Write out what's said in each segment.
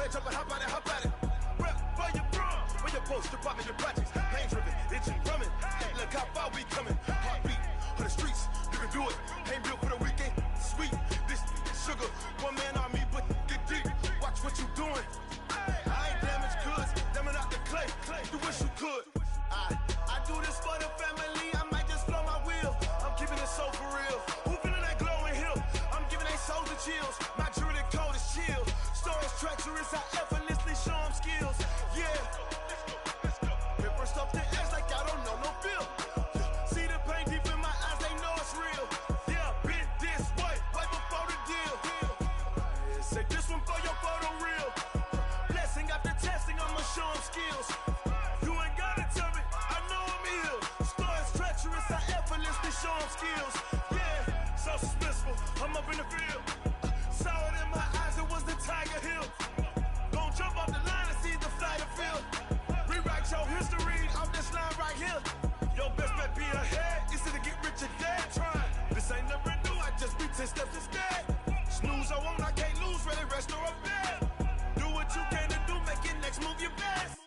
it, jump it, hop out it, hop out it. Rep for your bro, when your post, you're popping your projects. Pain driven, itching, drumming. Look how far we coming. Heartbeat for the streets, you can do it. Ain't built for the weekend. Sweet, this sugar, one man army, but get deep. Watch what you doing. I ain't damaged goods, damn it out the clay. You wish you could. I do this for the family. I might just blow my wheel. I'm keeping it so for real. Who feeling that glowing hill? I'm giving they souls the chills. My jewelry cold is chill. Stories treacherous, I effortlessly show them skills. Yeah. Paper stuff the edge like I don't know no feel. See the pain deep in my eyes, they know it's real. Yeah, been this way, right before the deal. Say this one for your photo real. Blessing after testing, I'ma show them skills. You ain't gotta tell me, I know I'm ill. Stories treacherous, I effortlessly show them skills. Yeah, so suspenseful, I'm up in the field. Saw it in my eyes, it was the Tiger Hill. Gon' jump off the line and see the flight of field. Rewrite your history off this line right here. Your best bet be ahead, easy to get rich or dead trying. This ain't never new, I just be 10 steps instead. Snooze I won't, I can't lose, ready, rest or a bed. Do what you can to do, make your next move your best.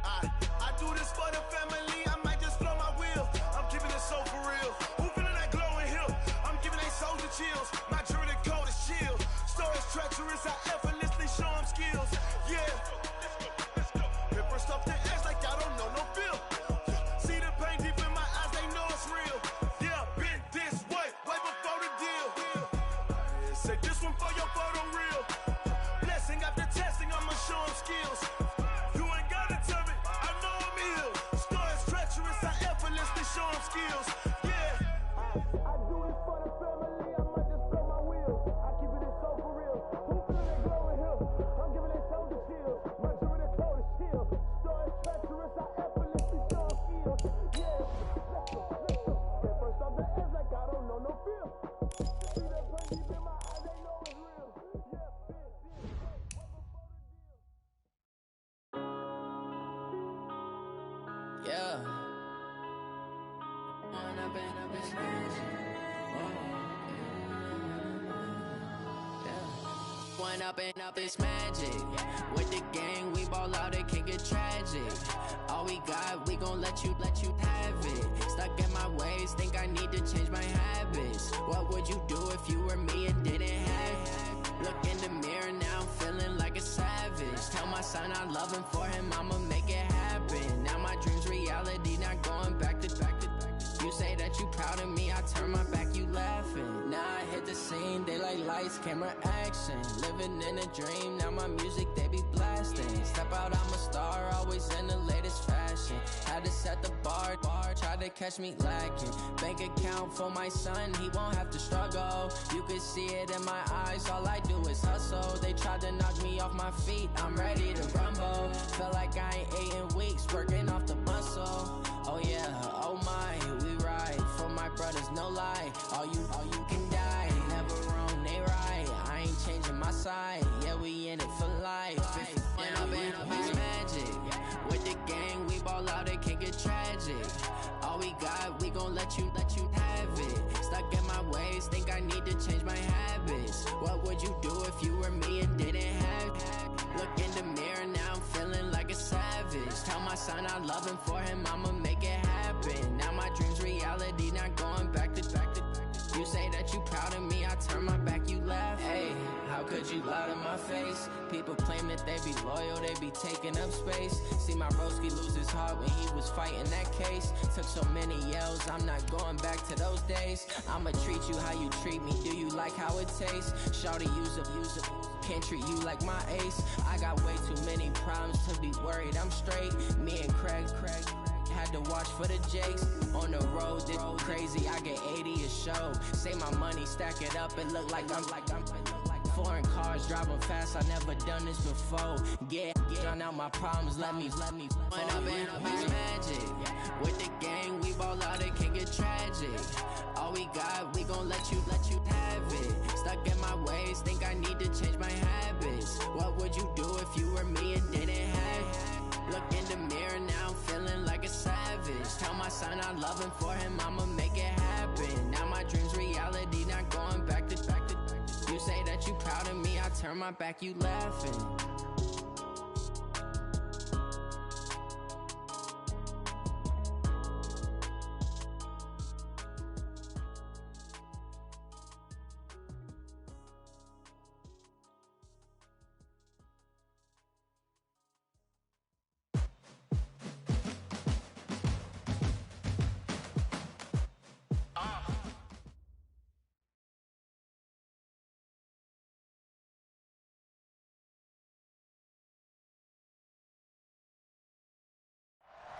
I do this for the family, I might just blow my wheel. I'm keeping it so for real. Who feeling that glowing hill? I'm giving they souls the chills. My jewelry cold is chill. Stories treacherous, I effortlessly show them skills. Yeah. Paper stuff the edge like I don't know no feel. See the pain deep in my eyes, they know it's real. Yeah, been this way, way before the deal. Say this one for your photo real. Blessing after testing, I'ma show them skills. You ain't gotta tell me, I know I'm ill. Stories treacherous, I effortlessly show them skills. Yeah. I do this for the family, I might just blow my wheel. I keep it so for real. Who feel that glowing hill? I'm giving they souls the chills. My jewelry cold is chill. Stories treacherous, I effortlessly show them skills. Yeah. Let's go. Get first off the edge like I don't know no feel. See that pain deep in my eyes, they know it's real. Yeah, Yeah. One up and up is magic. With the gang, we ball out, it can get tragic. All we got, we gon' let you have it. Stuck in my ways, think I need to change my habits. What would you do if you were me and didn't have it? Look in the mirror now, I'm feeling like a savage. Tell my son I love him, for him I'ma make it happen. Now my dream's reality, not going back to. You say that you proud of me, I turn my back, you laughing. Now I hit the scene, they like lights, camera, action. Living in a dream, now my music, they be blasting. Step out, I'm a star, always in the latest fashion. Had to set the bar, try to catch me lacking. Bank account for my son, he won't have to struggle. You can see it in my eyes, all I do is hustle. They tried to knock me off my feet, I'm ready to rumble. Feel like I ain't ate in weeks, working off the muscle. Oh yeah, oh my, we ride for my brothers, no lie. All you can die, never wrong, they right. I ain't changing my side, yeah, we in it for life. When up and up is magic. With the gang, we ball out, it can get tragic. All we got, we gon' let you have it. Stuck in my ways, think I need to change my habits. What would you do if you were me and didn't have it? Look in the mirror, now I'm feeling like a savage. Tell my son I love him, for him I'ma make it happen. Now my dream's reality, not going back to. You say that you proud of me, I turn my back, you laugh. Hey, how could you lie to my face? People claim that they be loyal, they be taking up space. See my broski lose his heart when he was fighting that case. Took so many yells, I'm not going back to those days. I'ma treat you how you treat me, do you like how it tastes? Shawty, use it, can't treat you like my ace. I got way too many problems to be worried, I'm straight. Me and Craig had to watch for the Jakes. On the road, this crazy, I get 80 a show. Say my money, stack it up, it look like I'm foreign cars, driving fast, I never done this before. Drown out my problems, let me When up and up is magic. With the gang, we ball out, it can get tragic. All we got, we gon' let you have it. Stuck in my ways, think I need to change my habits. What would you do if you were me and didn't have it? Look in the mirror, now I'm feeling like a savage. Tell my son I love him, for him I'ma make it happen. Now my dream's reality, not going back to. You say that you proud of me, I turn my back, you laughing.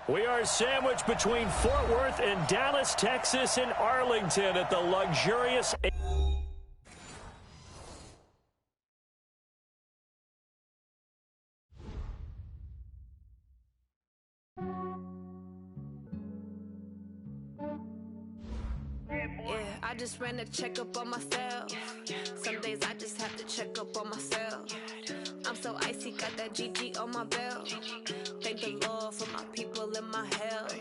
We are sandwiched between Fort Worth and Dallas, Texas, and Arlington at the luxurious... Yeah, I just ran a checkup on myself. Some days I just have to check up on myself. I'm so icy, got that GG on my belt. Thank the Lord for my people in my health.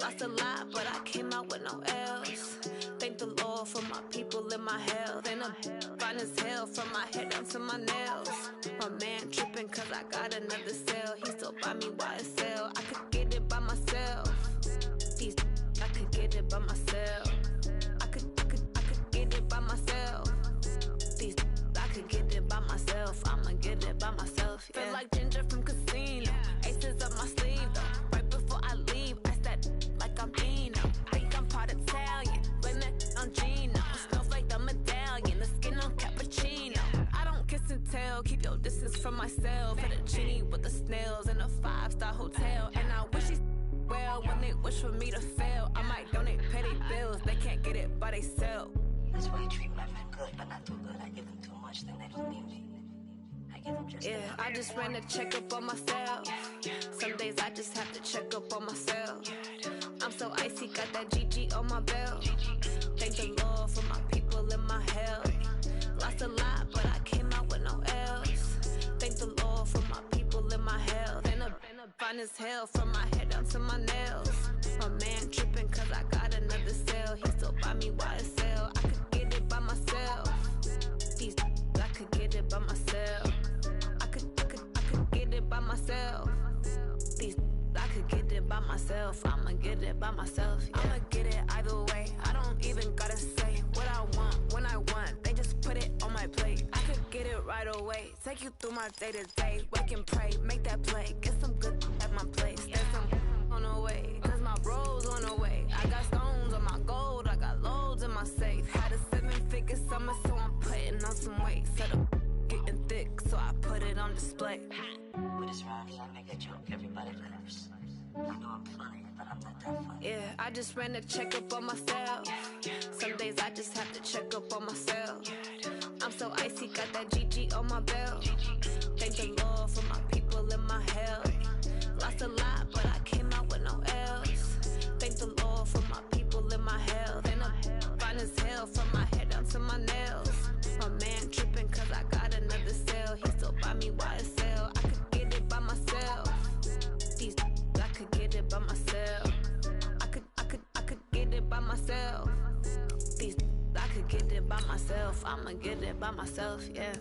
Lost a lot, but I came out with no L's. Thank the Lord for my people in my health. And I'm fine as hell from my head down to my nails. My man tripping cause I got another cell. He still buy me YSL. I could get it by myself. These I could get it by myself. I could get it by myself. These I could get it by myself. I'ma get it by myself. Yeah. Feel like Ginger from Casino. Aces up my sleeve though. Right before I leave, I said like I'm Dino. Think I'm part Italian. Blame it on Gino. Smells like the medallion. The skin on cappuccino. I don't kiss and tell. Keep your distance from myself. Hit a genie with the snails in a 5-star hotel. And I wish he's well when they wish for me to fail. I might donate petty bills. They can't get it by they sell. That's why you treat my friend good, but not too good. I give them too much, then they don't need me. I give them just enough. I just ran a checkup on myself. Some days I just have to check up on myself. I'm so icy, got that GG on my belt. Thank the Lord for my people in my health. Lost a lot, but I came out with no L's. Thank the Lord for my people in my health. And I'm fine as hell from my head down to my nails. My man tripping cause I got another cell. He still buy me YSL. I could get it by myself. These I could get it by myself. I could get it by myself. These I could get it by myself. I'ma get it by myself. Yeah. I'ma get it either way. I don't even gotta say what I want when I want. They just put it on my plate. I could get it right away. Take you through my day to day. Wake and pray, make that play. Get some good at my place. There's some on the way, cause my bro's on the way. I got stones on my gold. I got loads in my safe. Had a 7-figure summer, so I'm putting on some weight. Set up getting thick, so I put it on display. With this round here, I make a joke, everybody laughs. I know I'm funny, but I'm not that funny. Yeah, I just ran a checkup on myself. Some days I just have to check up on myself. I'm so icy, got that GG on my belt. Thank the Lord for my people in my health. Lost a lot, but I came out with no L's. Thank the Lord for my people in my health. And I'm fine as hell from my head down to my nails. My man tripping cause I got another cell. He still buy me YSL. I could get it by myself. These I could get it by myself. I could get it by myself. These I could get it by myself. I'ma get it by myself, yeah.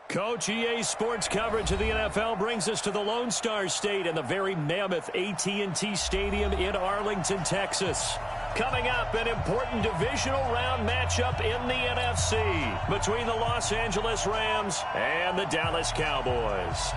Coach, EA Sports coverage of the NFL brings us to the Lone Star State and the very mammoth AT&T Stadium in Arlington, Texas. Coming up, an important divisional round matchup in the NFC between the Los Angeles Rams and the Dallas Cowboys.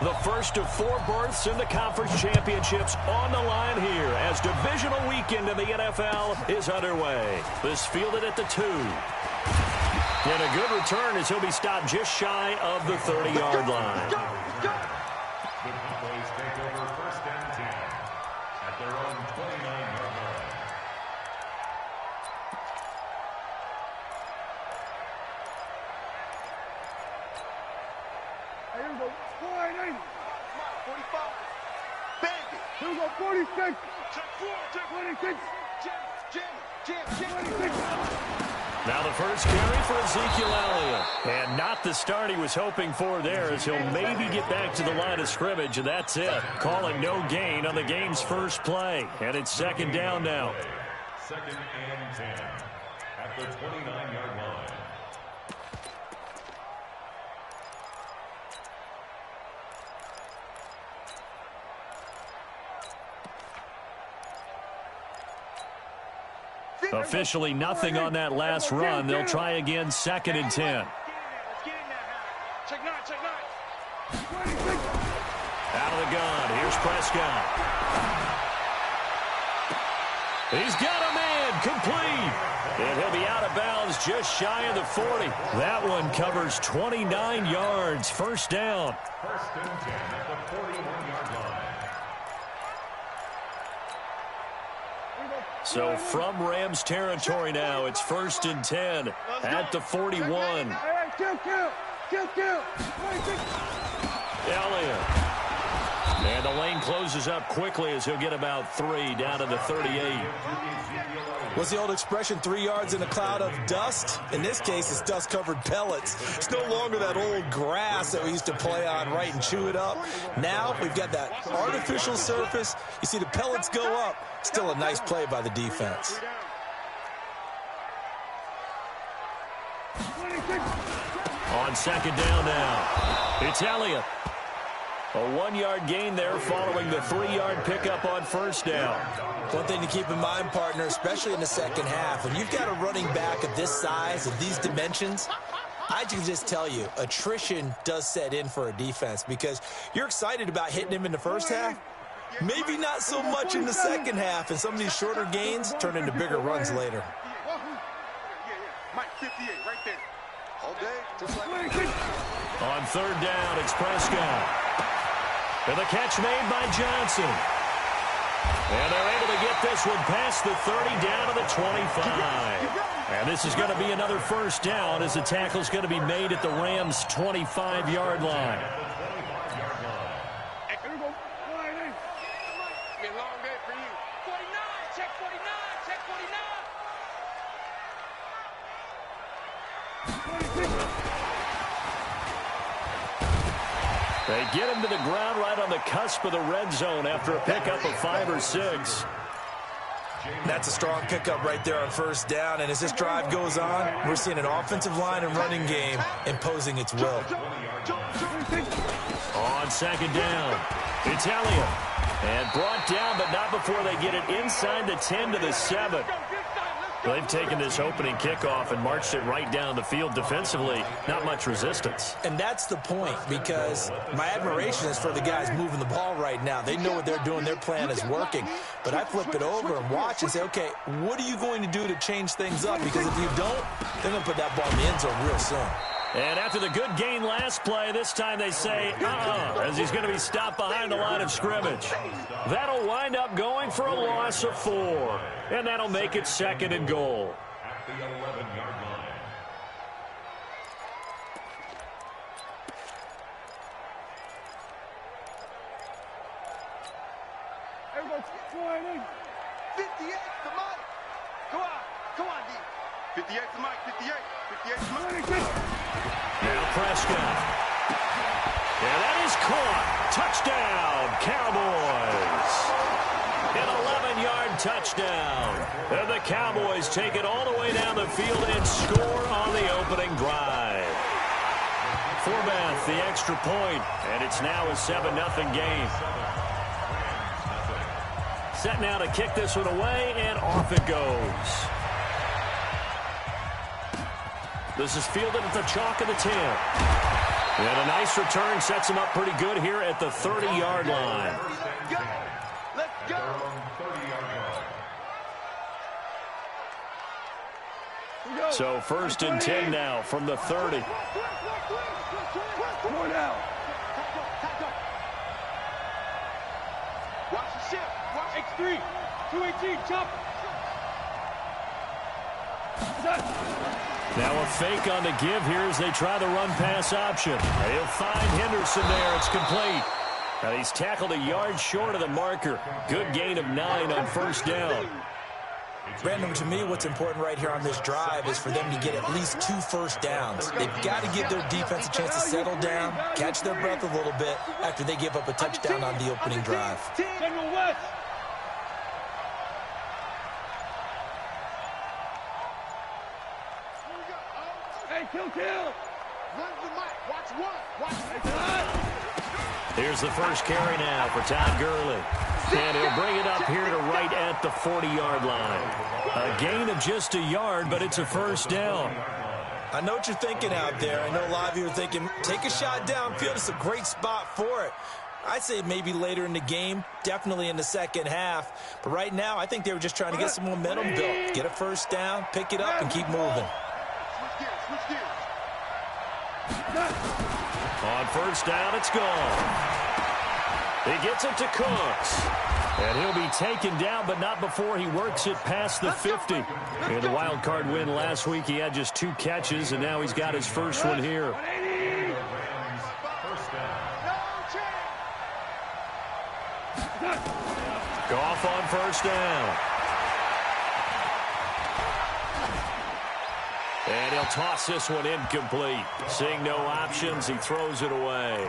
The first of 4 berths in the conference championships on the line here as divisional weekend in the NFL is underway. This fielded at the 2. And a good return as he'll be stopped just shy of the 30-yard line. The Cowboys take over 1st and 10 at their own 29-yard line. Here we go. 45. bandit. Here we go, 46. Check 26. Jam. Now the first carry for Ezekiel Elliott. And not the start he was hoping for there, as he'll maybe get back to the line of scrimmage, and that's it. Calling no gain on the game's first play. And it's second down now. Second and 10 at the 29-yard line. Officially nothing on that last run. They'll try again, second and 10. Let's get in there. Check nine. Out of the gun. Here's Prescott. He's got a man complete. And he'll be out of bounds just shy of the 40. That one covers 29 yards. First down. First and 10 at the 41-yard line. So from Rams territory now, it's first and 10 at the 41. All right, kill. Elliott. And the lane closes up quickly as he'll get about 3 down to the 38. What's the old expression, 3 yards in a cloud of dust? In this case, it's dust-covered pellets. It's no longer that old grass that we used to play on, right, and chew it up. Now we've got that artificial surface. You see the pellets go up. Still a nice play by the defense. On second down now, it's Elliott. A 1-yard gain there following the 3-yard pickup on first down. One thing to keep in mind, partner, especially in the second half, when you've got a running back of this size, of these dimensions, I can just tell you, attrition does set in for a defense because you're excited about hitting him in the first half. Maybe not so much in the second half, and some of these shorter gains turn into bigger runs later. Mike, 58, right there. All day, just like On third down, it's Prescott. And the catch made by Johnson. And they're able to get this one past the 30 down to the 25. And this is going to be another first down as the tackle's going to be made at the Rams' 25-yard line. long day for you. 49, check 49, check 49. They get him to the ground right on the cusp of the red zone after a pickup of 5 or 6. That's a strong pickup right there on first down, and as this drive goes on, we're seeing an offensive line and running game imposing its will. On second down, it's Elliott. And brought down, but not before they get it inside the 10 to the 7. They've taken this opening kickoff and marched it right down the field defensively. Not much resistance. And that's the point, because my admiration is for the guys moving the ball right now. They know what they're doing. Their plan is working. But I flip it over and watch and say, okay, what are you going to do to change things up? Because if you don't, they're going to put that ball in the end zone real soon. And after the good gain last play, this time they say, as he's going to be stopped behind the line of scrimmage. That'll wind up going for a loss of 4. And that'll make it second and goal. At the 11-yard line. Everybody, 58, come on. Come on, D. 58 to Mike, 58. 58 to Mike. Now Prescott. And that is caught. Touchdown, Cowboys. An 11-yard touchdown. And the Cowboys take it all the way down the field and score on the opening drive. Forbath, the extra point, and it's now a 7-0 game. Set now to kick this one away, and off it goes. This is fielded at the chalk of the 10. And a nice return sets him up pretty good here at the 30-yard line. Let's go. So first and 10 now from the 30. More now. Watch the ship. Watch X3, 218, jump. Now a fake on the give here as they try the run-pass option. They'll find Henderson there. It's complete. And he's tackled a yard short of the marker. Good gain of 9 on first down. Brandon, to me, what's important right here on this drive is for them to get at least 2 first downs. They've got to give their defense a chance to settle down, catch their breath a little bit after they give up a touchdown on the opening drive. Hey, kill. Here's the first carry now for Todd Gurley. And he'll bring it up here to right at the 40-yard line. A gain of just a yard, but it's a first down. I know what you're thinking out there. I know a lot of you are thinking, take a shot downfield. It's a great spot for it. I'd say maybe later in the game, definitely in the second half. But right now, I think they were just trying to get some momentum built. Get a first down, pick it up, and keep moving. On first down, it's gone. He gets it to Cooks. And he'll be taken down, but not before he works it past the 50. In the wild card win last week, he had just 2 catches, and now he's got his first one here. Goff on first down. And he'll toss this one incomplete. Seeing no options, he throws it away.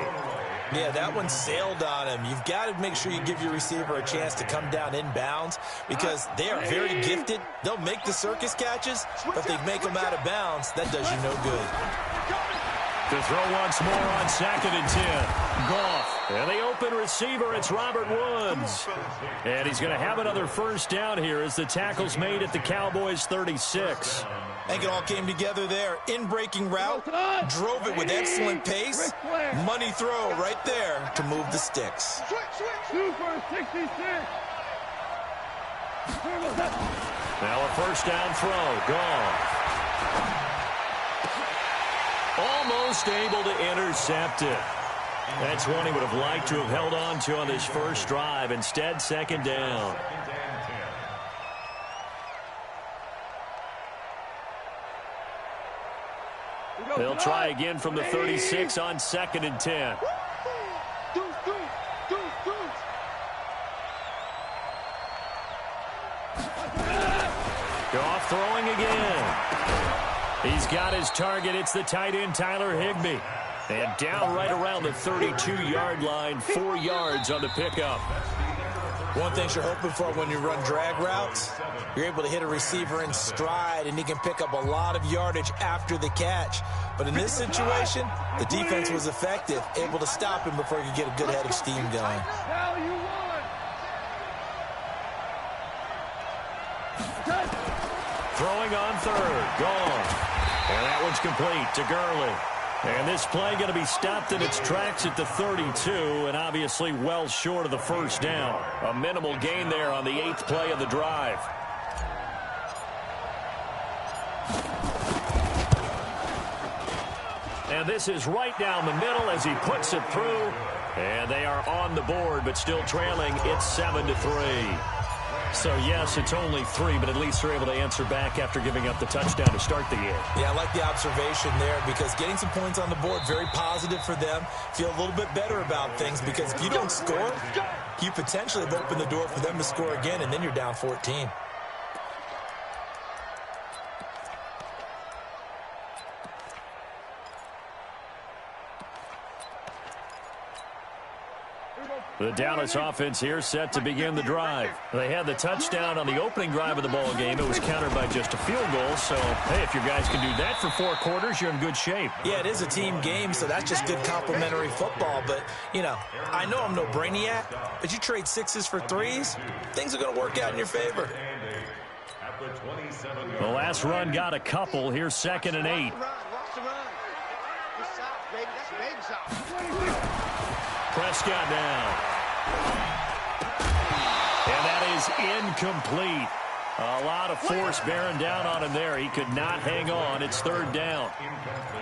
Yeah, that one sailed on him. You've got to make sure you give your receiver a chance to come down inbounds because they are very gifted. They'll make the circus catches, but if they make them out of bounds, that does you no good. To throw once more on 2nd and 10. Goff. And the open receiver, it's Robert Woods. And he's going to have another first down here as the tackle's made at the Cowboys' 36. I think it all came together there. In-breaking route, drove it with excellent pace. Money throw right there to move the sticks. 2 for 66. Now a first down throw. Goff. Almost able to intercept it. That's one he would have liked to have held on to on this first drive. Instead, second down. They'll try again from the 36 on 2nd and 10. Goff throwing again. He's got his target. It's the tight end, Tyler Higbee. And down right around the 32-yard line, 4 yards on the pickup. One thing you're hoping for when you run drag routes, you're able to hit a receiver in stride, and he can pick up a lot of yardage after the catch. But in this situation, the defense was effective, able to stop him before he could get a good head of steam going. Throwing on 3rd, gone. And that one's complete to Gurley. And this play going to be stopped in its tracks at the 32, and obviously well short of the first down. A minimal gain there on the 8th play of the drive. And this is right down the middle as he puts it through. And they are on the board, but still trailing. It's 7-3. So, yes, it's only 3, but at least they're able to answer back after giving up the touchdown to start the year. Yeah, I like the observation there because getting some points on the board, very positive for them. Feel a little bit better about things because if you don't score, you potentially have opened the door for them to score again, and then you're down 14. The Dallas offense here set to begin the drive. They had the touchdown on the opening drive of the ball game. It was countered by just a field goal. So, hey, if your guys can do that for 4 quarters, you're in good shape. Yeah, it is a team game, so that's just good complementary football. But, you know, I know I'm no brainiac, but you trade 6s for 3s, things are going to work out in your favor. The last run got a couple. Here's 2nd and 8. Prescott down. And that is incomplete. A lot of force bearing down on him there. He could not hang on. It's 3rd down.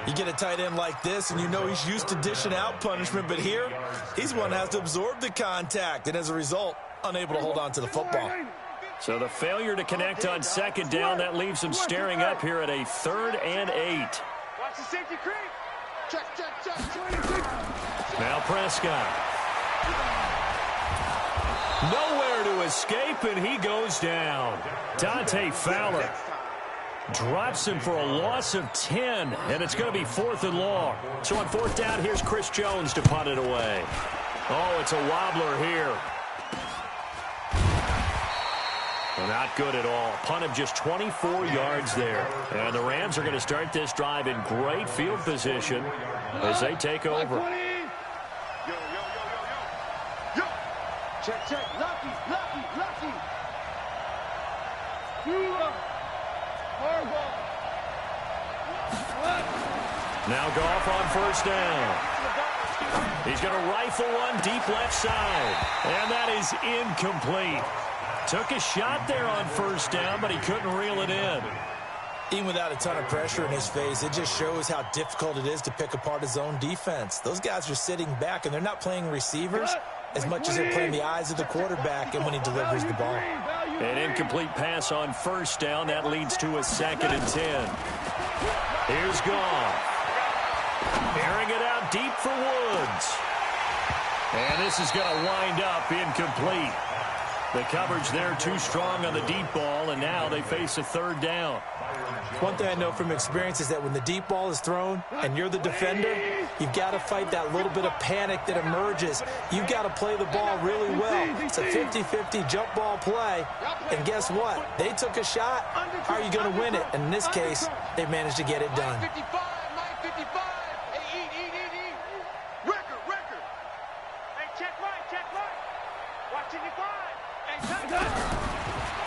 You get a tight end like this, and you know he's used to dishing out punishment, but here, he's one that has to absorb the contact, and as a result, unable to hold on to the football. So the failure to connect on 2nd down, that leaves him staring up here at a 3rd and 8. Watch the safety creep. Check. Now Prescott. Nowhere to escape, and he goes down. Dante Fowler drops him for a loss of 10, and it's going to be 4th and long. So on 4th down, here's Chris Jones to punt it away. Oh, it's a wobbler here. Well, not good at all. Punt of just 24 yards there. And the Rams are going to start this drive in great field position as they take over. Check, check. Lucky. Now Goff on 1st down. He's going to rifle one deep left side. And that is incomplete. Took a shot there on 1st down, but he couldn't reel it in. Even without a ton of pressure in his face, it just shows how difficult it is to pick apart his own defense. Those guys are sitting back, and they're not playing receivers as much as they're playing the eyes of the quarterback and when he delivers the ball. An incomplete pass on 1st down. That leads to a 2nd and 10. Here's Goff. Airing it out deep for Woods. And this is going to wind up incomplete. The coverage there too strong on the deep ball, and now they face a 3rd down. One thing I know from experience is that when the deep ball is thrown and you're the defender, you've got to fight that little bit of panic that emerges. You've got to play the ball really well. It's a 50-50 jump ball play, and guess what? They took a shot. How are you going to win it? And in this case, they managed to get it done.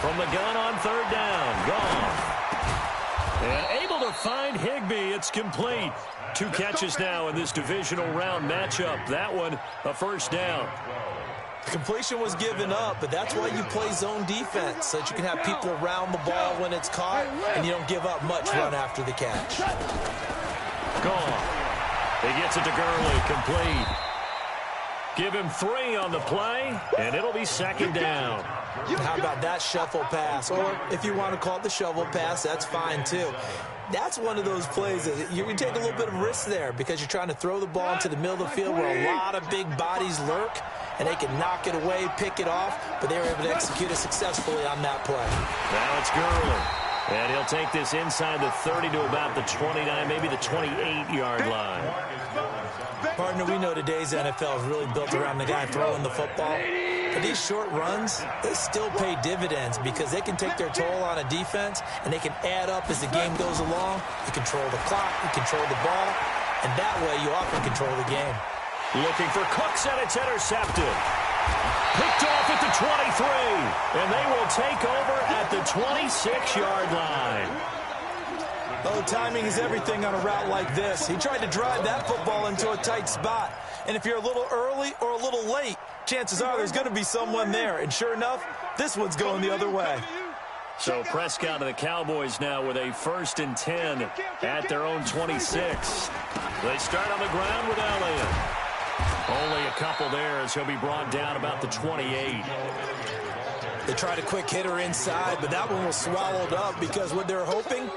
From the gun on 3rd down, Goff. And able to find Higbee. It's complete. 2 catches now in this divisional round matchup. That one, a 1st down. The completion was given up, but that's why you play zone defense, so that you can have people around the ball when it's caught, and you don't give up much run after the catch. Goff. He gets it to Gurley, complete. Give him 3 on the play, and it'll be 2nd down. How about that shuffle pass? Or if you want to call it the shovel pass, that's fine too. That's one of those plays that you take a little bit of risk there because you're trying to throw the ball into the middle of the field where a lot of big bodies lurk, and they can knock it away, pick it off, but they were able to execute it successfully on that play. Now it's Gurley. And he'll take this inside the 30 to about the 29, maybe the 28-yard line. Partner, we know today's NFL is really built around the guy throwing the football. But these short runs, they still pay dividends because they can take their toll on a defense, and they can add up as the game goes along. You control the clock, you control the ball, and that way you often control the game. Looking for Cooks, and it's intercepted. Picked off at the 23, and they will take over at the 26-yard line. Oh, timing is everything on a route like this. He tried to drive that football into a tight spot. And if you're a little early or a little late, chances are there's going to be someone there. And sure enough, this one's going the other way. So Prescott and the Cowboys now with a 1st and 10 at their own 26. They start on the ground with Elliott. Only a couple there as he'll be brought down about the 28. They tried a quick hitter inside, but that one was swallowed up because what they're hoping,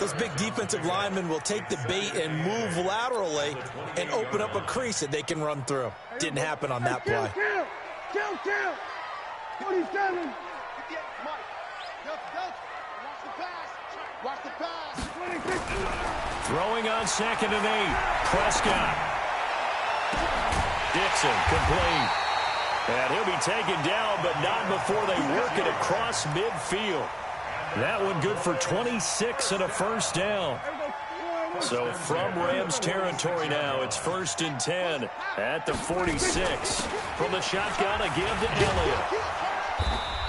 those big defensive linemen will take the bait and move laterally and open up a crease that they can run through. Didn't happen on that play. Kill. 47. Watch the pass. 26. Throwing on 2nd and 8. Prescott. Dixon complete. And he'll be taken down, but not before they work it across midfield. That one good for 26 and a 1st down. So from Rams territory now, it's 1st and 10 at the 46. From the shotgun, a give to Elliott.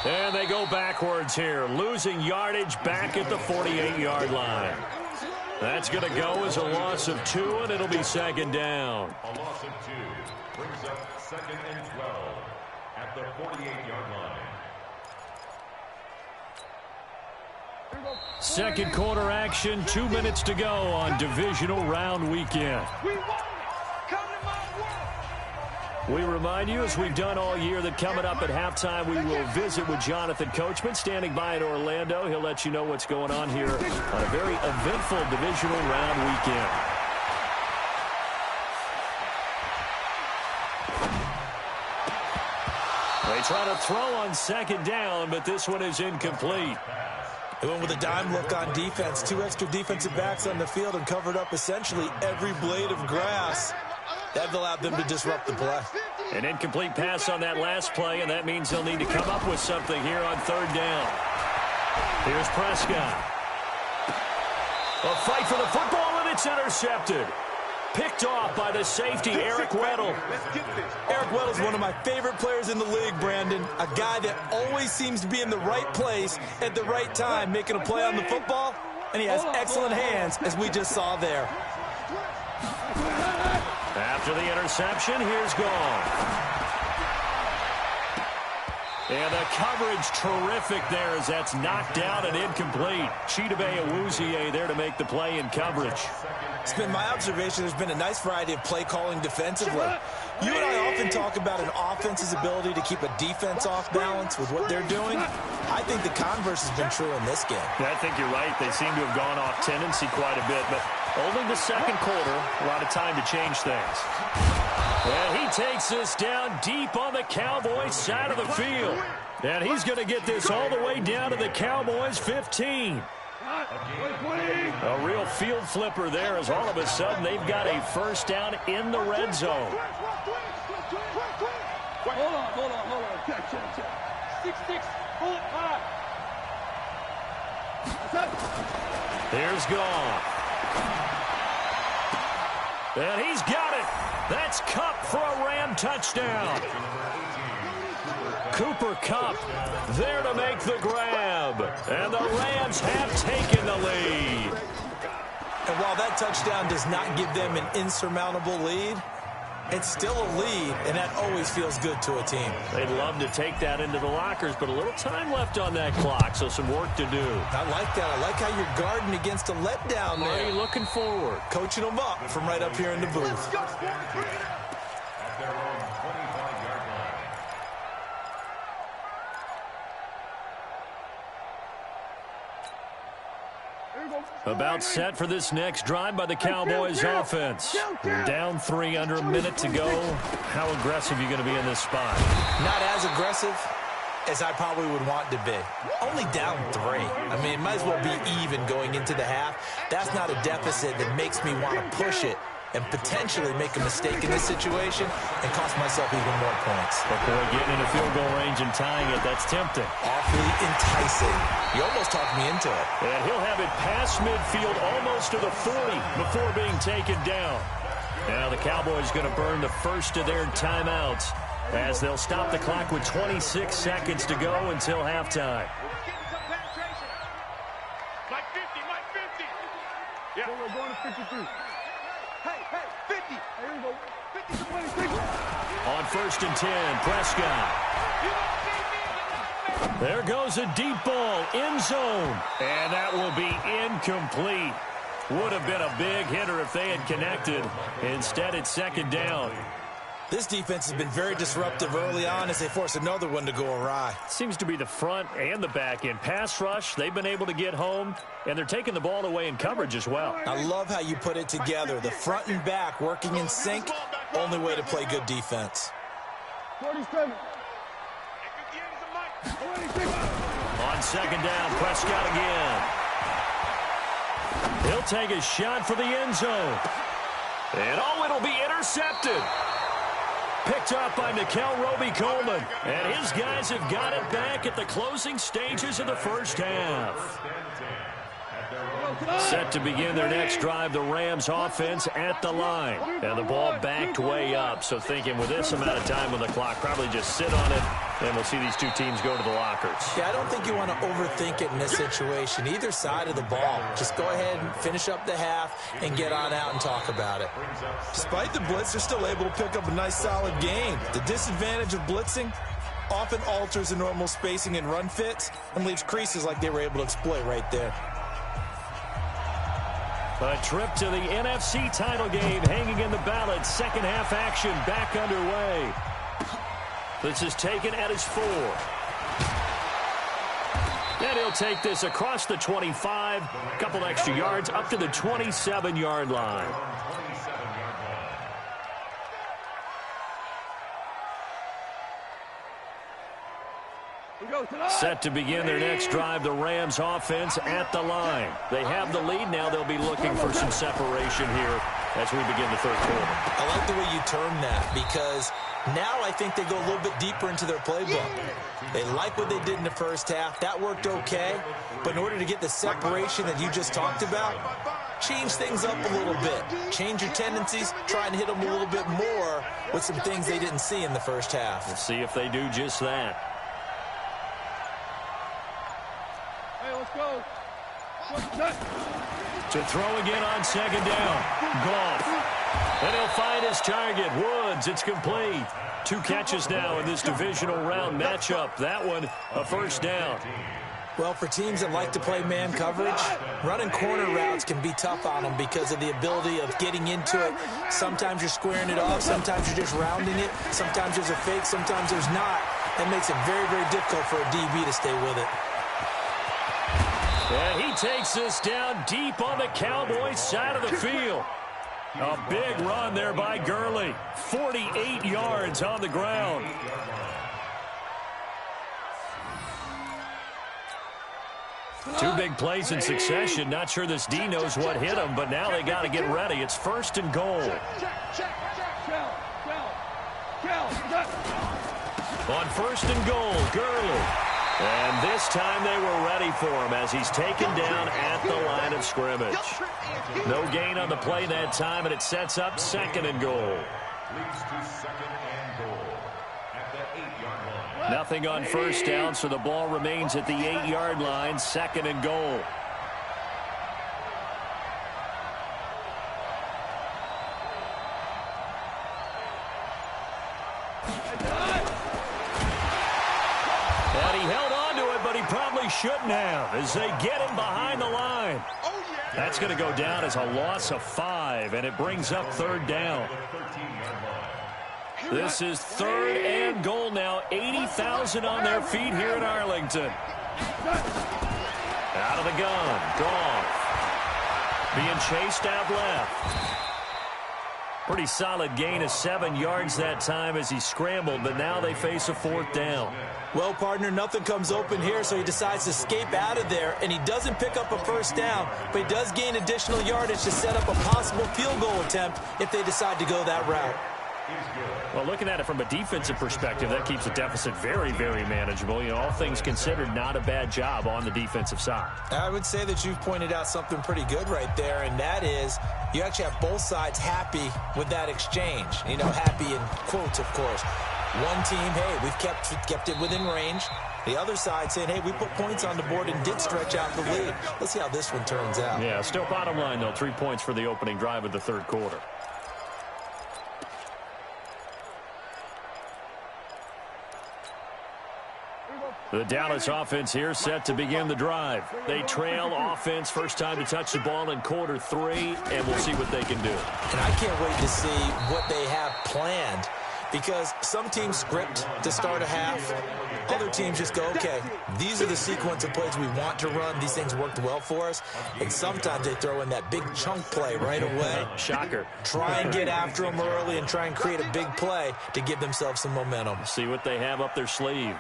And they go backwards here, losing yardage back at the 48-yard line. That's going to go as a loss of 2, and it'll be 2nd down. A loss of 2 brings up 2nd and 12 at the 48-yard line. Second quarter action, 2 minutes to go on divisional round weekend. We remind you, as we've done all year, that coming up at halftime, we will visit with Jonathan Coachman, standing by in Orlando. He'll let you know what's going on here on a very eventful divisional round weekend. They try to throw on second down, but this one is incomplete. They went with a dime look on defense. 2 extra defensive backs on the field and covered up essentially every blade of grass. That allowed them to disrupt the play. An incomplete pass on that last play, and that means they'll need to come up with something here on third down. Here's Prescott. A fight for the football, and it's intercepted. Picked off by the safety, Eric Weddle. Eric Weddle is one of my favorite players in the league, Brandon. A guy that always seems to be in the right place at the right time, making a play on the football, and he has excellent hands, as we just saw there. After the interception, here's Gall. And the coverage terrific there as that's knocked out and incomplete. Chidobe Awuzie there to make the play in coverage. It's been my observation there's been a nice variety of play calling defensively. You and I often talk about an offense's ability to keep a defense off balance with what they're doing. I think the converse has been true in this game. Yeah, I think you're right. They seem to have gone off tendency quite a bit, but only the second quarter, a lot of time to change things. And he takes this down deep on the Cowboys side of the field. And he's going to get this all the way down to the Cowboys 15. A real field flipper there as all of a sudden they've got a first down in the red zone. Hold on. Check. 6-6, bullet 5. Here's Gall. And he's got it. That's Kupp for a Ram touchdown. Cooper Kupp there to make the grab. And the Rams have taken the lead. And while that touchdown does not give them an insurmountable lead, it's still a lead, and that always feels good to a team. They'd love to take that into the lockers, but a little time left on that clock, so some work to do. I like that. I like how you're guarding against a letdown there. Already looking forward. Coaching them up from right up here in the booth. About set for this next drive by the Cowboys offense. Down 3 under a minute to go. How aggressive are you going to be in this spot? Not as aggressive as I probably would want to be. Only down 3. I mean, it might as well be even going into the half. That's not a deficit that makes me want to push it and potentially make a mistake in this situation and cost myself even more points. But boy, getting into field goal range and tying it, that's tempting. Awfully enticing. You almost talked me into it. And he'll have it past midfield almost to the 40 before being taken down. Now the Cowboys going to burn the first of their timeouts as they'll stop the clock with 26 seconds to go until halftime. Mike 50. Yeah. So we're going to 52. Hey, 50. Here we go. 50 to 26. On 1st and 10, Prescott. There goes a deep ball, end zone. And that will be incomplete. Would have been a big hitter if they had connected. Instead, it's second down. This defense has been very disruptive early on as they force another one to go awry. Seems to be the front and the back end. Pass rush, they've been able to get home, and they're taking the ball away in coverage as well. I love how you put it together. The front and back working in sync, only way to play good defense. 47. On second down, Prescott again. He'll take a shot for the end zone. And it'll be intercepted. Picked up by Nickel Roby-Coleman. And his guys have got it back at the closing stages of the first half. Set to begin their next drive, the Rams offense at the line. And the ball backed way up. So thinking with this amount of time on the clock, probably just sit on it, and we'll see these two teams go to the lockers. Yeah, I don't think you want to overthink it in this situation. Either side of the ball. Just go ahead and finish up the half and get on out and talk about it. Despite the blitz, they're still able to pick up a nice solid game. The disadvantage of blitzing often alters the normal spacing and run fits and leaves creases like they were able to exploit right there. A trip to the NFC title game hanging in the balance. Second half action back underway. This is taken at his 4. And he'll take this across the 25. A couple extra yards up to the 27-yard line. Set to begin their next drive, the Rams offense at the line. They have the lead. Now they'll be looking for some separation here as we begin the third quarter. I like the way you term that, because now I think they go a little bit deeper into their playbook. They like what they did in the first half. That worked okay. But in order to get the separation that you just talked about, change things up a little bit. Change your tendencies. Try and hit them a little bit more with some things they didn't see in the first half. We'll see if they do just that. Hey, let's go. To throw again on second down. Goff. And he'll find his target. Woods, it's complete. 2 catches now in this divisional round matchup. That one, a first down. Well, for teams that like to play man coverage, running corner routes can be tough on them because of the ability of getting into it. Sometimes you're squaring it off. Sometimes you're just rounding it. Sometimes there's a fake. Sometimes there's not. That makes it very, very difficult for a DB to stay with it. And he takes this down deep on the Cowboys side of the field. A big run there by Gurley. 48 yards on the ground. Two big plays in succession. Not sure this D knows what hit him, but now they got to get ready. It's first and goal. On first and goal, Gurley. And this time they were ready for him as he's taken down at the line of scrimmage. No gain on the play that time, and it sets up second and goal. Leads to second and goal at the 8-yard line. Nothing on first down, so the ball remains at the 8-yard line, second and goal. Shouldn't have, as they get him behind the line. That's going to go down as a loss of 5, and it brings up third down. This is third and goal now. 80,000 on their feet here in Arlington. Out of the gun, Goff. Being chased out left. Pretty solid gain of 7 yards that time as he scrambled, but now they face a fourth down. Well, partner, nothing comes open here, so he decides to escape out of there, and he doesn't pick up a first down, but he does gain additional yardage to set up a possible field goal attempt if they decide to go that route. Well, looking at it from a defensive perspective, that keeps the deficit very, very manageable. You know, all things considered, not a bad job on the defensive side. I would say that you've pointed out something pretty good right there, and that is you actually have both sides happy with that exchange. You know, happy in quotes, of course. One team, hey, we've kept it within range. The other side saying, hey, we put points on the board and did stretch out the lead. Let's see how this one turns out. Yeah, still bottom line, though, 3 points for the opening drive of the third quarter. The Dallas offense here set to begin the drive. They trail offense, first time to touch the ball in quarter 3, and we'll see what they can do. And I can't wait to see what they have planned, because some teams script to start a half. Other teams just go, okay, these are the sequence of plays we want to run. These things worked well for us. And sometimes they throw in that big chunk play right away. Shocker. Try and get after them early and try and create a big play to give themselves some momentum. See what they have up their sleeve.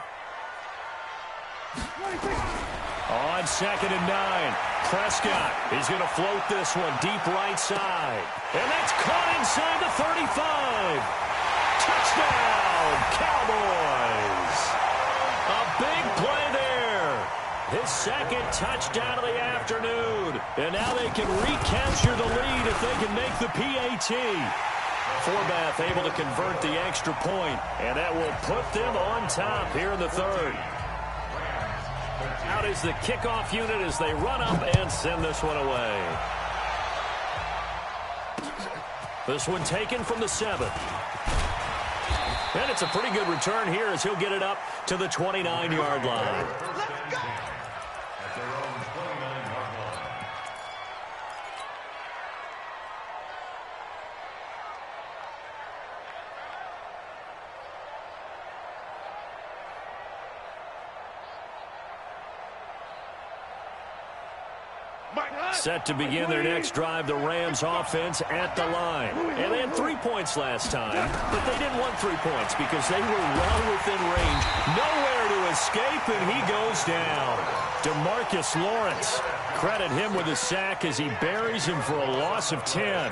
On second and 9, Prescott. He's going to float this one deep right side. And that's caught inside the 35. Touchdown, Cowboys. A big play there. His second touchdown of the afternoon. And now they can recapture the lead if they can make the PAT. Forbath able to convert the extra point, and that will put them on top here in the third. Out is the kickoff unit as they run up and send this one away. This one taken from the 7. And it's a pretty good return here as he'll get it up to the 29-yard line. Set to begin their next drive, the Rams offense at the line. And they had 3 points last time, but they didn't want 3 points because they were well within range. Nowhere to escape, and he goes down. DeMarcus Lawrence, credit him with a sack as he buries him for a loss of 10.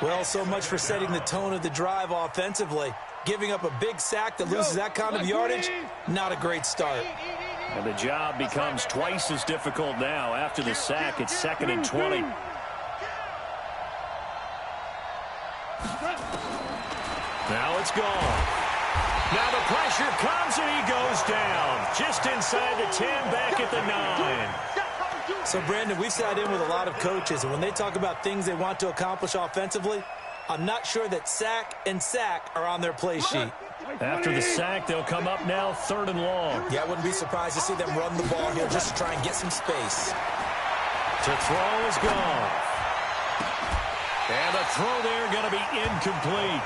Well, so much for setting the tone of the drive offensively. Giving up a big sack that loses that kind of yardage, not a great start. And the job becomes twice as difficult now. After the sack, it's 2nd and 20. Now it's gone. Now the pressure comes and he goes down. Just inside the 10, back at the 9. So, Brandon, we've sat in with a lot of coaches, and when they talk about things they want to accomplish offensively, I'm not sure that sack and sack are on their play sheet. After the sack, they'll come up now 3rd and long. Yeah, I wouldn't be surprised to see them run the ball here just to try and get some space. To throw is gone. And the throw there going to be incomplete.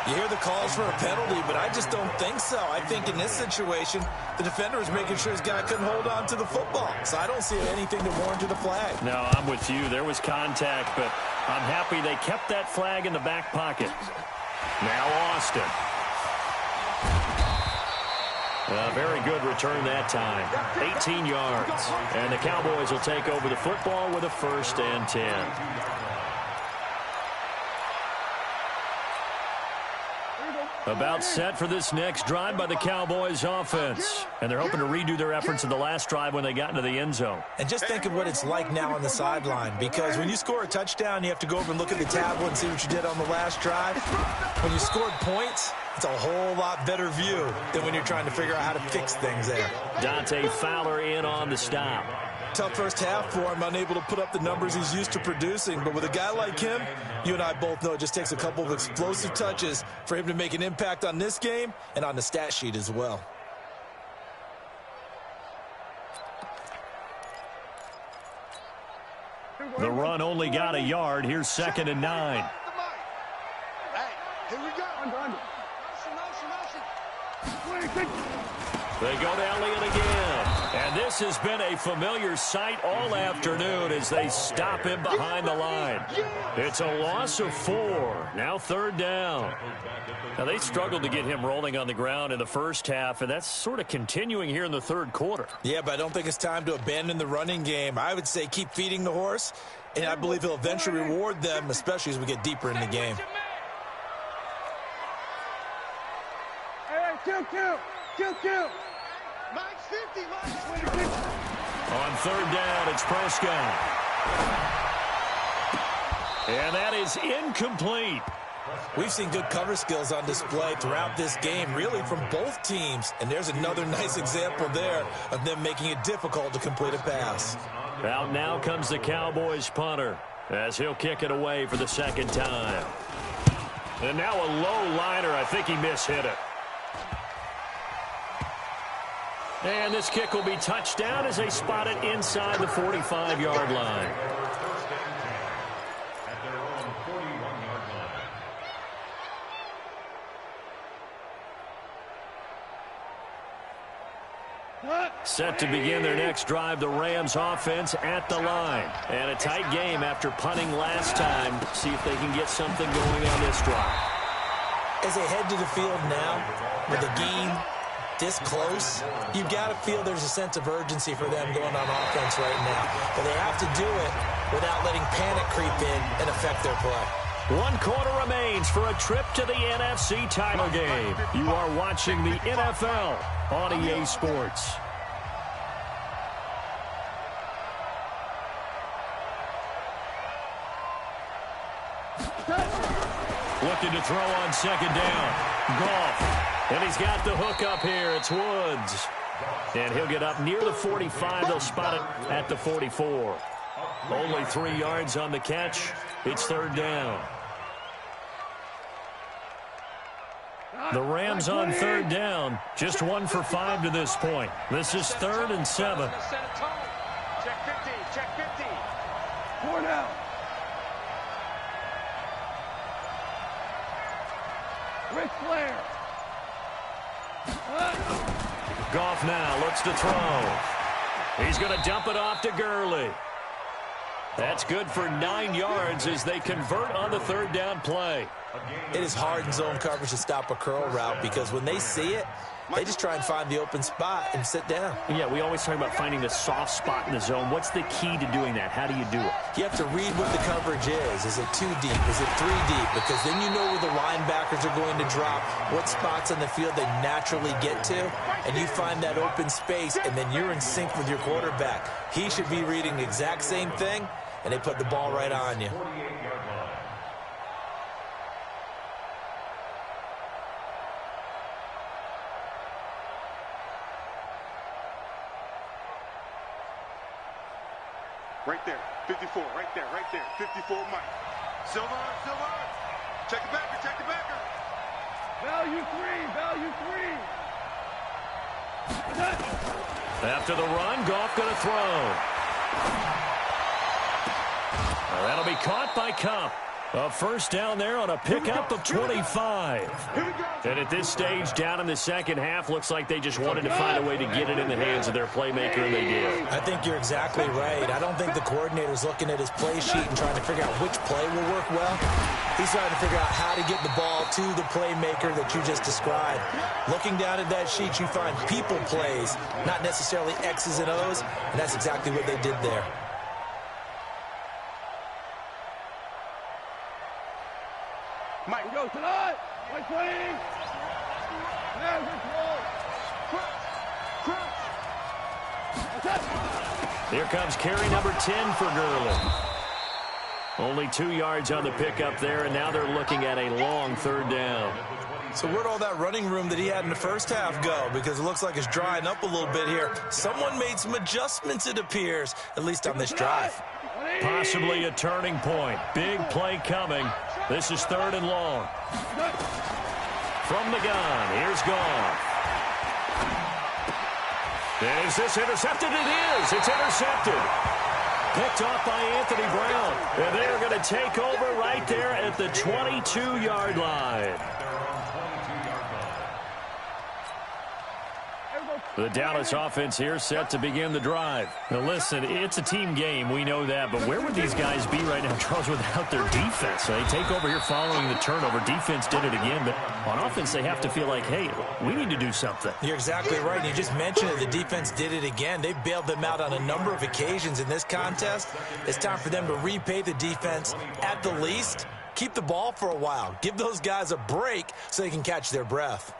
You hear the calls for a penalty, but I just don't think so. I think in this situation, the defender was making sure his guy couldn't hold on to the football. So I don't see anything to warrant the flag. No, I'm with you. There was contact, but I'm happy they kept that flag in the back pocket. Now Austin. A very good return that time. 18 yards. And the Cowboys will take over the football with a 1st and 10. About set for this next drive by the Cowboys offense. And they're hoping to redo their efforts in the last drive when they got into the end zone. And just think of what it's like now on the sideline, because when you score a touchdown, you have to go over and look at the tablet and see what you did on the last drive. When you scored points, it's a whole lot better view than when you're trying to figure out how to fix things there. Dante Fowler in on the stop. Tough first half for him, unable to put up the numbers he's used to producing. But with a guy like him, you and I both know it just takes a couple of explosive touches for him to make an impact on this game and on the stat sheet as well. The run only got a yard. Here's 2nd and 9. Here we go. They go to Elliott again. And this has been a familiar sight all afternoon as they stop him behind the line. It's a loss of 4. Now 3rd down. Now they struggled to get him rolling on the ground in the first half, and that's sort of continuing here in the 3rd quarter. Yeah, but I don't think it's time to abandon the running game. I would say keep feeding the horse, and I believe he'll eventually reward them, especially as we get deeper in the game. Kill. Max 50, Max 50. On 3rd down, it's Prescott. And that is incomplete. We've seen good cover skills on display throughout this game, really from both teams. And there's another nice example there of them making it difficult to complete a pass. Out now comes the Cowboys punter as he'll kick it away for the 2nd time. And now a low liner. I think he mishit it. And this kick will be touched down as they spot it inside the 45-yard line. Set to begin their next drive, the Rams offense at the line. And a tight game after punting last time. See if they can get something going on this drive. As they head to the field now, with the game this close, you've got to feel there's a sense of urgency for them going on offense right now. But they have to do it without letting panic creep in and affect their play. 1 quarter remains for a trip to the NFC title game. You are watching the NFL on EA Sports. Looking to throw on 2nd down. Goff. And he's got the hook up here. It's Woods. And he'll get up near the 45. They'll spot it at the 44. Only 3 yards on the catch. It's 3rd down. The Rams on 3rd down. Just 1 for 5 to this point. This is 3rd and 7. Check 50. Check 50. 4 down. Ric Flair. Goff now looks to throw. He's going to dump it off to Gurley. That's good for 9 yards as they convert on the third down play. It is hard in zone coverage to stop a curl route because when they see it, they just try and find the open spot and sit down. Yeah, we always talk about finding the soft spot in the zone. What's the key to doing that? How do you do it? You have to read what the coverage is. Is it 2 deep? Is it 3 deep? Because then you know where the linebackers are going to drop, what spots on the field they naturally get to, and you find that open space, and then you're in sync with your quarterback. He should be reading the exact same thing, and they put the ball right on you. Right there, 54, right there, 54, Mike. Silver, check the backer. Value three. After the run, Goff going to throw. Well, that'll be caught by Cup. A first down there on a pickup of 25. And at this stage, down in the second half, looks like they just wanted to find a way to get it in the hands of their playmaker, and they did. I think you're exactly right. I don't think the coordinator's looking at his play sheet and trying to figure out which play will work well. He's trying to figure out how to get the ball to the playmaker that you just described. Looking down at that sheet, you find people plays, not necessarily X's and O's, and that's exactly what they did there. Mike, go tonight. Mike playing. Here comes carry number 10 for Gurley. Only 2 yards on the pickup there, and now they're looking at a long third down. So where'd all that running room that he had in the first half go? Because it looks like it's drying up a little bit here. Someone made some adjustments, it appears, at least on this drive. Possibly a turning point. Big play coming. This is 3rd and long. From the gun, here's Goff. Is this intercepted? It is. It's intercepted. Picked off by Anthony Brown. And they're going to take over right there at the 22-yard line. The Dallas offense here set to begin the drive. Now listen, it's a team game, we know that, but where would these guys be right now, Charles, without their defense? They take over here following the turnover. Defense did it again, but on offense they have to feel like, hey, we need to do something. You're exactly right. You just mentioned it. The defense did it again. They bailed them out on a number of occasions in this contest. It's time for them to repay the defense at the least. Keep the ball for a while. Give those guys a break so they can catch their breath.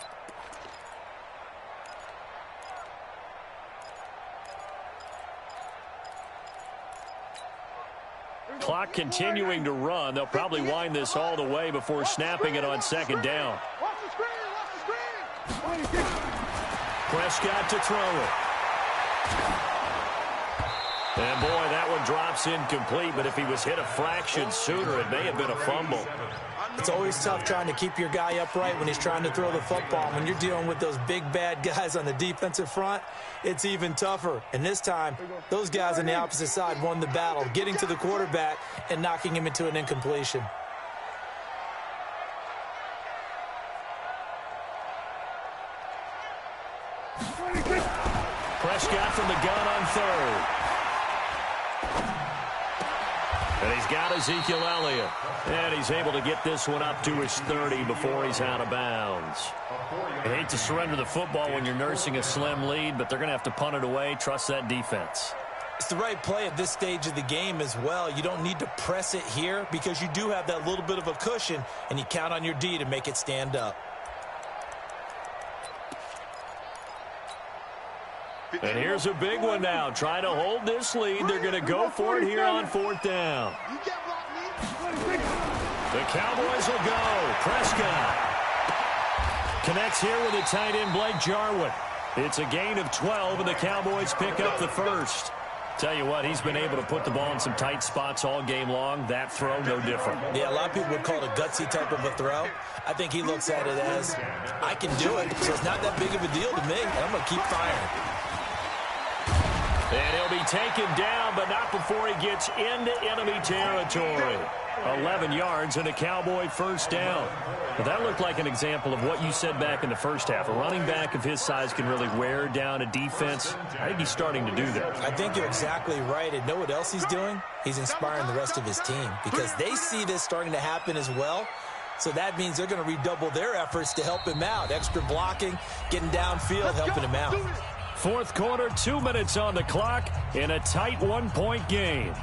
Clock continuing to run. They'll probably wind this all the way before snapping it on second down. Watch the screen. Prescott to throw it. And boy, that one drops incomplete, but if he was hit a fraction sooner, it may have been a fumble. It's always tough trying to keep your guy upright when he's trying to throw the football. When you're dealing with those big, bad guys on the defensive front, it's even tougher. And this time, those guys on the opposite side won the battle, getting to the quarterback and knocking him into an incompletion. Prescott from the gun on 3rd. And he's got Ezekiel Elliott. And he's able to get this one up to his 30 before he's out of bounds. I hate to surrender the football when you're nursing a slim lead, but they're going to have to punt it away. Trust that defense. It's the right play at this stage of the game as well. You don't need to press it here because you do have that little bit of a cushion, and you count on your D to make it stand up. And here's a big one now. Trying to hold this lead. They're going to go for it here on 4th down. The Cowboys will go. Prescott connects here with the tight end Blake Jarwin. It's a gain of 12, and the Cowboys pick up the first. Tell you what, he's been able to put the ball in some tight spots all game long. That throw, no different. Yeah, a lot of people would call it a gutsy type of a throw. I think he looks at it as, I can do it, so it's not that big of a deal to me, and I'm going to keep firing. And he'll be taken down, but not before he gets into enemy territory. 11 yards and a Cowboy first down. But that looked like an example of what you said back in the first half. A running back of his size can really wear down a defense. I think he's starting to do that. I think you're exactly right. And know what else he's doing? He's inspiring the rest of his team because they see this starting to happen as well. So that means they're going to redouble their efforts to help him out. Extra blocking, getting downfield, helping him out. Fourth quarter, 2 minutes on the clock in a tight one-point game.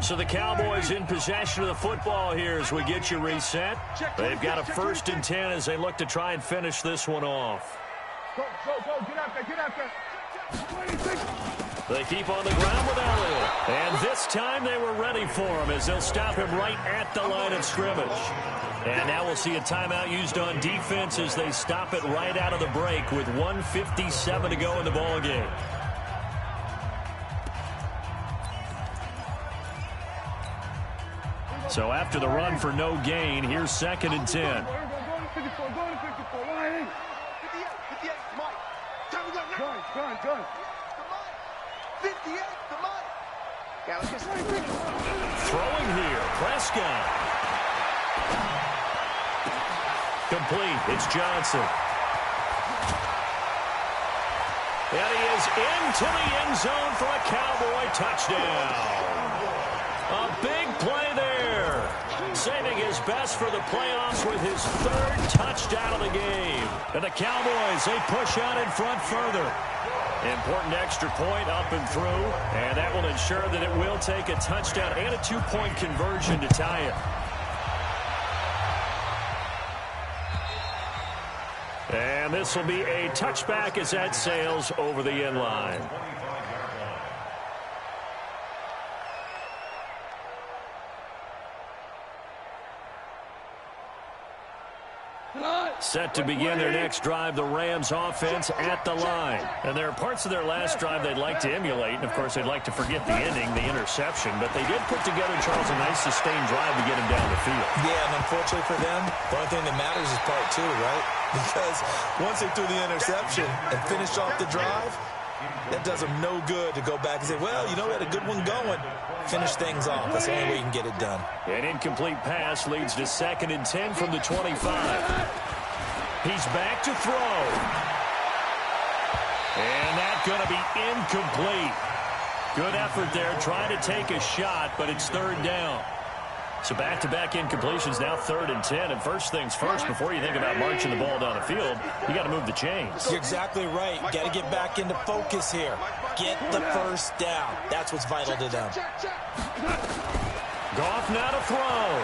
So the Cowboys in possession of the football here as we get you reset. They've got a 1st and 10 as they look to try and finish this one off. Go, get out there, get out there. They keep on the ground with Elliott. And this time they were ready for him as they'll stop him right at the line of scrimmage. And now we'll see a timeout used on defense as they stop it right out of the break with 1:57 to go in the ballgame. So after the run for no gain, here's 2nd and 10. Go to 54, go to 54. 58, Mike. Gun. 58, the Mike. Throwing here, Prescott. Complete, it's Johnson. And he is into the end zone for a Cowboy touchdown. A big play there. Saving his best for the playoffs with his 3rd touchdown of the game. And the Cowboys, they push out in front further. Important extra point up and through. And that will ensure that it will take a touchdown and a 2-point conversion to tie it. And this will be a touchback as that sails over the end line. Set to begin their next drive, the Rams offense at the line. And there are parts of their last drive they'd like to emulate, and of course they'd like to forget the ending, the interception, but they did put together, Charles, a nice sustained drive to get him down the field. Yeah, and unfortunately for them, the only thing that matters is part 2, right? Because once they threw the interception and finished off the drive, that does them no good to go back and say, well, you know, we had a good one going. Finish things off. That's the only way you can get it done. An incomplete pass leads to 2nd and 10 from the 25. He's back to throw. And that's going to be incomplete. Good effort there, trying to take a shot, but it's 3rd down. So back-to-back incompletions, now 3rd and 10. And first things first, before you think about marching the ball down the field, you got to move the chains. You're exactly right. Got to get back into focus here. Get the first down. That's what's vital to them. Goff now to throw.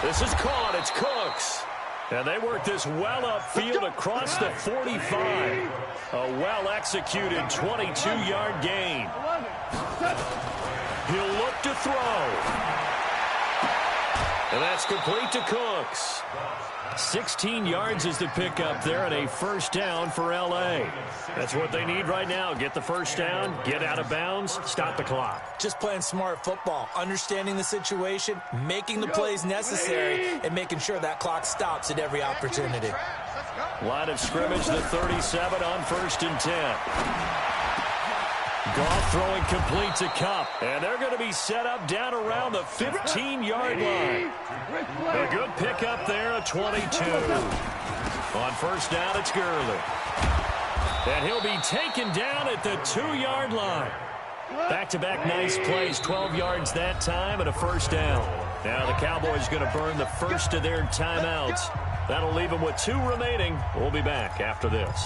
This is caught. It's Cooks. And they work this well upfield across the 45. A well-executed 22-yard gain. He'll look to throw. And that's complete to Cooks. 16 yards is the pickup there and a first down for L.A. That's what they need right now. Get the first down, get out of bounds, stop the clock. Just playing smart football, understanding the situation, making the plays necessary, and making sure that clock stops at every opportunity. Line of scrimmage, the 37 on 1st and 10. Goff throwing complete to Kupp. And they're going to be set up down around the 15-yard line. A good pickup there, a 22. On first down, it's Gurley. And he'll be taken down at the 2-yard line. Back-to-back nice plays, 12 yards that time and a first down. Now the Cowboys going to burn the first of their timeouts. That'll leave them with 2 remaining. We'll be back after this.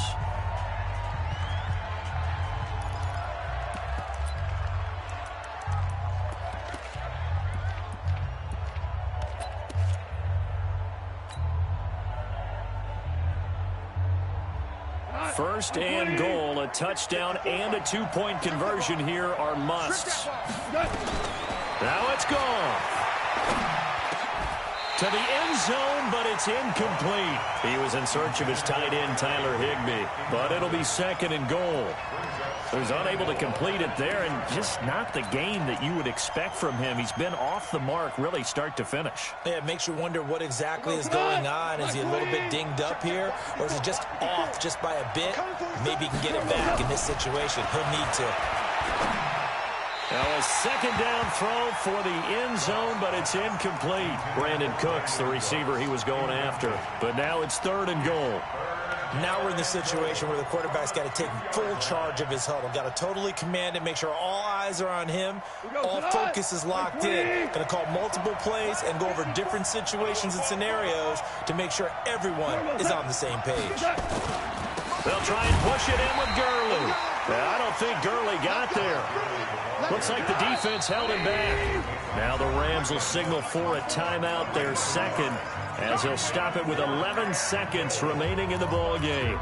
First and goal, a touchdown and a 2-point conversion here are musts. Now it's gone. To the end zone, but it's incomplete. He was in search of his tight end, Tyler Higbee, but it'll be 2nd and goal. He was unable to complete it there, and just not the game that you would expect from him. He's been off the mark, really, start to finish. Yeah, it makes you wonder what exactly is going on. Is he a little bit dinged up here, or is he just off just by a bit? Maybe he can get it back in this situation. He'll need to. Well, a second down throw for the end zone, but it's incomplete. Brandon Cooks, the receiver he was going after. But now it's 3rd and goal. Now we're in the situation where the quarterback's got to take full charge of his huddle. Got to totally command it, make sure all eyes are on him. All focus is locked in. Going to call multiple plays and go over different situations and scenarios to make sure everyone is on the same page. They'll try and push it in with Gurley. I don't think Gurley got there. Looks like the defense held him back. Now the Rams will signal for a timeout, their second, as he'll stop it with 11 seconds remaining in the ball game.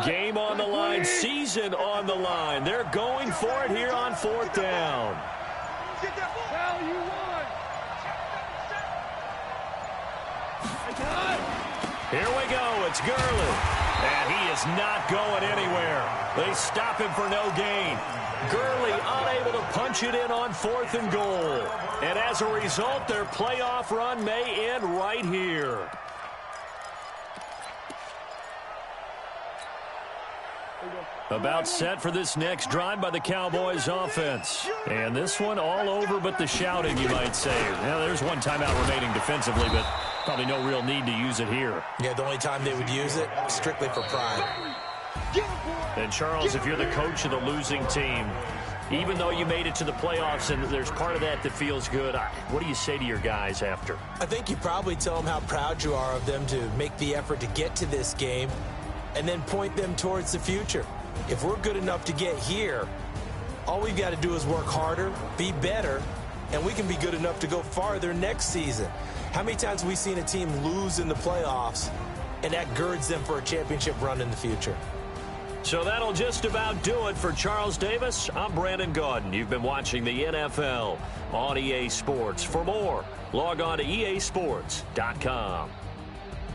Game on the line, season on the line. They're going for it here on 4th down. Here we go. It's Gurley. And he is not going anywhere. They stop him for no gain. Gurley unable to punch it in on 4th and goal. And as a result, their playoff run may end right here. About set for this next drive by the Cowboys offense. And this one all over but the shouting, you might say. Now, there's one timeout remaining defensively, but probably no real need to use it here. Yeah, the only time they would use it, strictly for pride. And, Charles, if you're the coach of the losing team, even though you made it to the playoffs and there's part of that that feels good, what do you say to your guys after? I think you probably tell them how proud you are of them to make the effort to get to this game and then point them towards the future. If we're good enough to get here, all we've got to do is work harder, be better, and we can be good enough to go farther next season. How many times have we seen a team lose in the playoffs, and that girds them for a championship run in the future? So that'll just about do it for Charles Davis. I'm Brandon Gaudin. You've been watching the NFL on EA Sports. For more, log on to easports.com.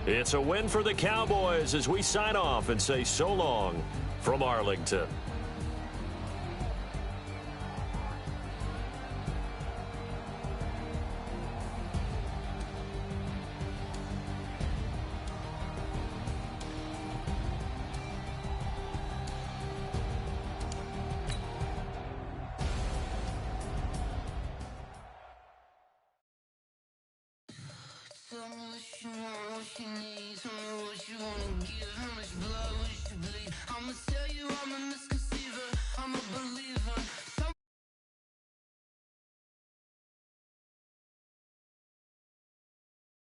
It's a win for the Cowboys as we sign off and say so long from Arlington. Tell me what you want, what you need. Tell me what you wanna give. How much blood, what you bleed. I'ma tell you I'm a